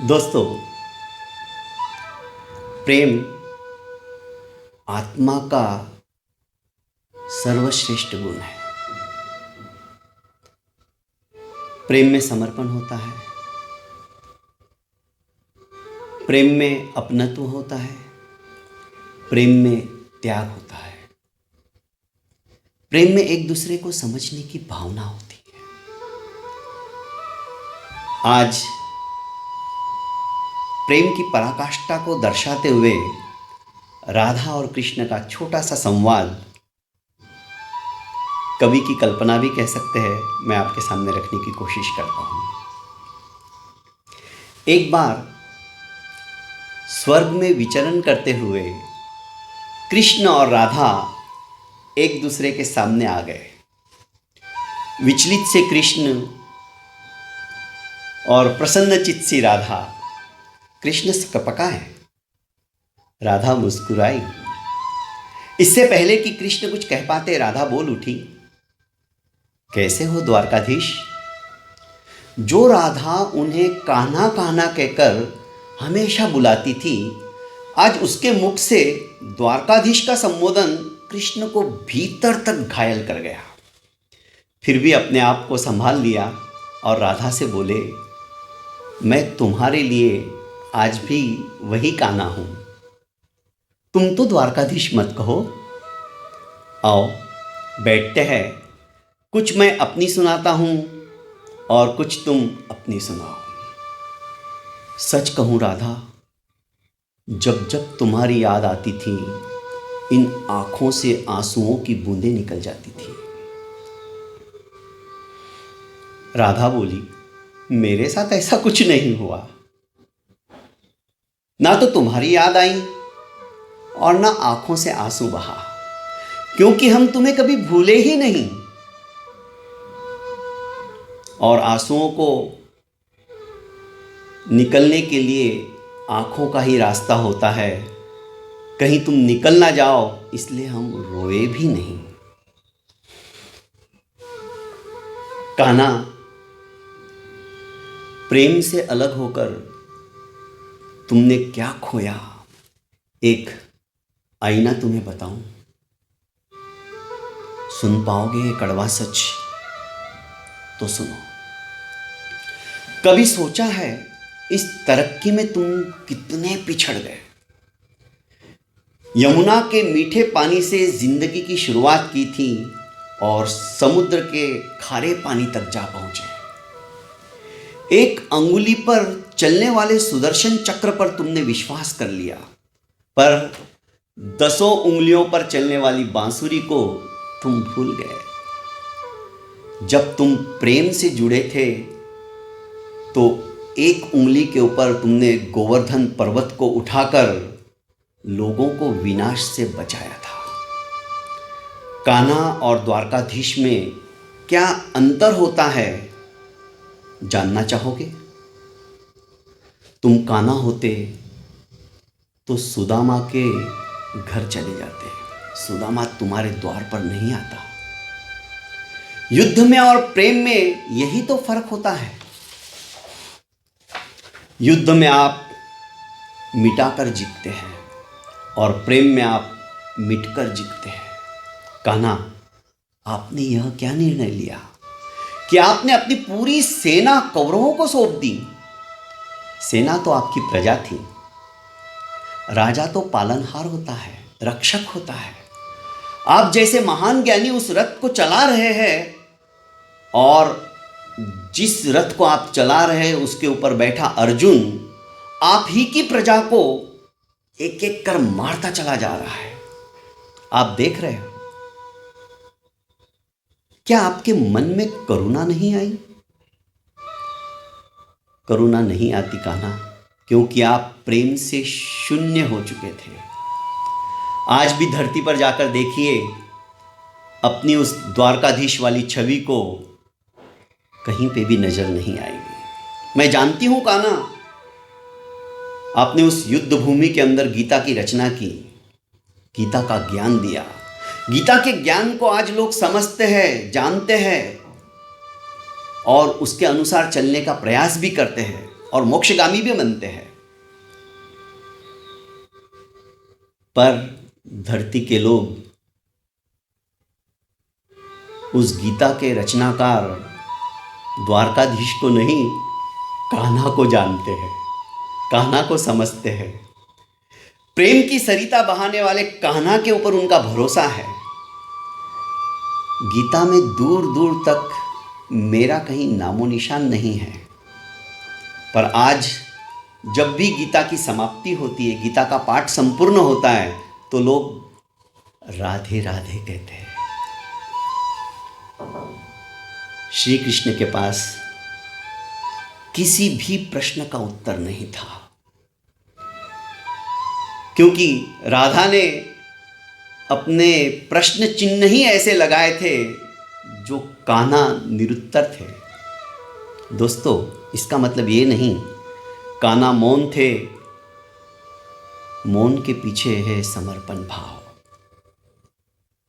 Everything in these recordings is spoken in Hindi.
दोस्तों, प्रेम आत्मा का सर्वश्रेष्ठ गुण है। प्रेम में समर्पण होता है, प्रेम में अपनत्व होता है, प्रेम में त्याग होता है, प्रेम में एक दूसरे को समझने की भावना होती है। आज प्रेम की पराकाष्ठा को दर्शाते हुए राधा और कृष्ण का छोटा सा संवाद, कवि की कल्पना भी कह सकते हैं, मैं आपके सामने रखने की कोशिश करता हूं। एक बार स्वर्ग में विचरण करते हुए कृष्ण और राधा एक दूसरे के सामने आ गए। विचलित से कृष्ण और प्रसन्नचित्त सी राधा। कृष्ण सकपकाए, राधा मुस्कुराई। इससे पहले कि कृष्ण कुछ कह पाते, राधा बोल उठी, कैसे हो द्वारकाधीश? जो राधा उन्हें कान्हा कान्हा कहकर हमेशा बुलाती थी, आज उसके मुख से द्वारकाधीश का संबोधन कृष्ण को भीतर तक घायल कर गया। फिर भी अपने आप को संभाल लिया और राधा से बोले, मैं तुम्हारे लिए आज भी वही कान्हा हूं, तुम तो द्वारकाधीश मत कहो। आओ बैठते हैं, कुछ मैं अपनी सुनाता हूं और कुछ तुम अपनी सुनाओ। सच कहूं राधा, जब जब तुम्हारी याद आती थी, इन आंखों से आंसुओं की बूंदें निकल जाती थी। राधा बोली, मेरे साथ ऐसा कुछ नहीं हुआ। ना तो तुम्हारी याद आई और ना आंखों से आंसू बहा, क्योंकि हम तुम्हें कभी भूले ही नहीं। और आंसुओं को निकलने के लिए आंखों का ही रास्ता होता है। कहीं तुम निकल ना जाओ, इसलिए हम रोए भी नहीं। कान्हा, प्रेम से अलग होकर तुमने क्या खोया? एक आईना तुम्हें बताऊं, सुन पाओगे ये कड़वा सच? तो सुनो। कभी सोचा है इस तरक्की में तुम कितने पिछड़ गए? यमुना के मीठे पानी से जिंदगी की शुरुआत की थी और समुद्र के खारे पानी तक जा पहुंचे। एक अंगुली पर चलने वाले सुदर्शन चक्र पर तुमने विश्वास कर लिया, पर 10 उंगलियों पर चलने वाली बांसुरी को तुम भूल गए। जब तुम प्रेम से जुड़े थे तो एक उंगली के ऊपर तुमने गोवर्धन पर्वत को उठाकर लोगों को विनाश से बचाया था। कान्हा और द्वारकाधीश में क्या अंतर होता है, जानना चाहोगे? तुम कान्हा होते तो सुदामा के घर चले जाते, सुदामा तुम्हारे द्वार पर नहीं आता। युद्ध में और प्रेम में यही तो फर्क होता है। युद्ध में आप मिटाकर जीतते हैं और प्रेम में आप मिटकर जीतते हैं। कान्हा, आपने यह क्या निर्णय लिया कि आपने अपनी पूरी सेना कौरवों को सौंप दी? सेना तो आपकी प्रजा थी। राजा तो पालनहार होता है, रक्षक होता है। आप जैसे महान ज्ञानी उस रथ को चला रहे हैं और जिस रथ को आप चला रहे हैं उसके ऊपर बैठा अर्जुन आप ही की प्रजा को एक एक कर मारता चला जा रहा है। आप देख रहे हो। क्या आपके मन में करुणा नहीं आई? करुणा नहीं आती कान्हा, क्योंकि आप प्रेम से शून्य हो चुके थे। आज भी धरती पर जाकर देखिए, अपनी उस द्वारकाधीश वाली छवि को कहीं पे भी नजर नहीं आएगी। मैं जानती हूं कान्हा, आपने उस युद्ध भूमि के अंदर गीता की रचना की, गीता का ज्ञान दिया। गीता के ज्ञान को आज लोग समझते हैं, जानते हैं और उसके अनुसार चलने का प्रयास भी करते हैं। और मोक्षगामी भी बनते हैं। पर धरती के लोग उस गीता के रचनाकार द्वारकाधीश को नहीं, कान्हा को जानते हैं, कान्हा को समझते हैं। प्रेम की सरिता बहाने वाले कान्हा के ऊपर उनका भरोसा है। गीता में दूर दूर तक मेरा कहीं नामो निशान नहीं है, पर आज जब भी गीता की समाप्ति होती है, गीता का पाठ संपूर्ण होता है, तो लोग राधे राधे कहते हैं। श्री कृष्ण के पास किसी भी प्रश्न का उत्तर नहीं था, क्योंकि राधा ने अपने प्रश्न चिन्ह ही ऐसे लगाए थे जो कान्हा निरुत्तर थे। दोस्तों, इसका मतलब ये नहीं कान्हा मौन थे, मौन के पीछे है समर्पण भाव।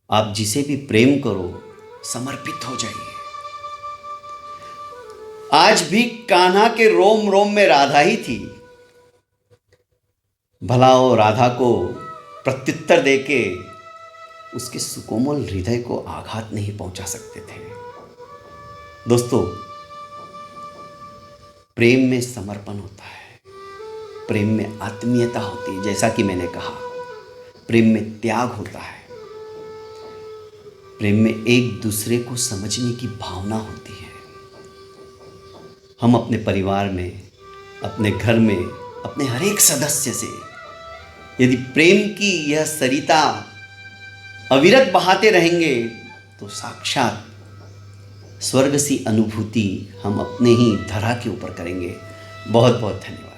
आप जिसे भी प्रेम करो, समर्पित हो जाइए। आज भी कान्हा के रोम रोम में राधा ही थी। भला वो राधा को प्रत्युत्तर देके उसके सुकोमल हृदय को आघात नहीं पहुंचा सकते थे। दोस्तों, प्रेम में समर्पण होता है, प्रेम में आत्मीयता होती है। जैसा कि मैंने कहा, प्रेम में त्याग होता है, प्रेम में एक दूसरे को समझने की भावना होती है। हम अपने परिवार में, अपने घर में, अपने हर एक सदस्य से यदि प्रेम की यह सरिता अविरत बहाते रहेंगे, तो साक्षात स्वर्ग सी अनुभूति हम अपने ही धरा के ऊपर करेंगे। बहुत बहुत धन्यवाद।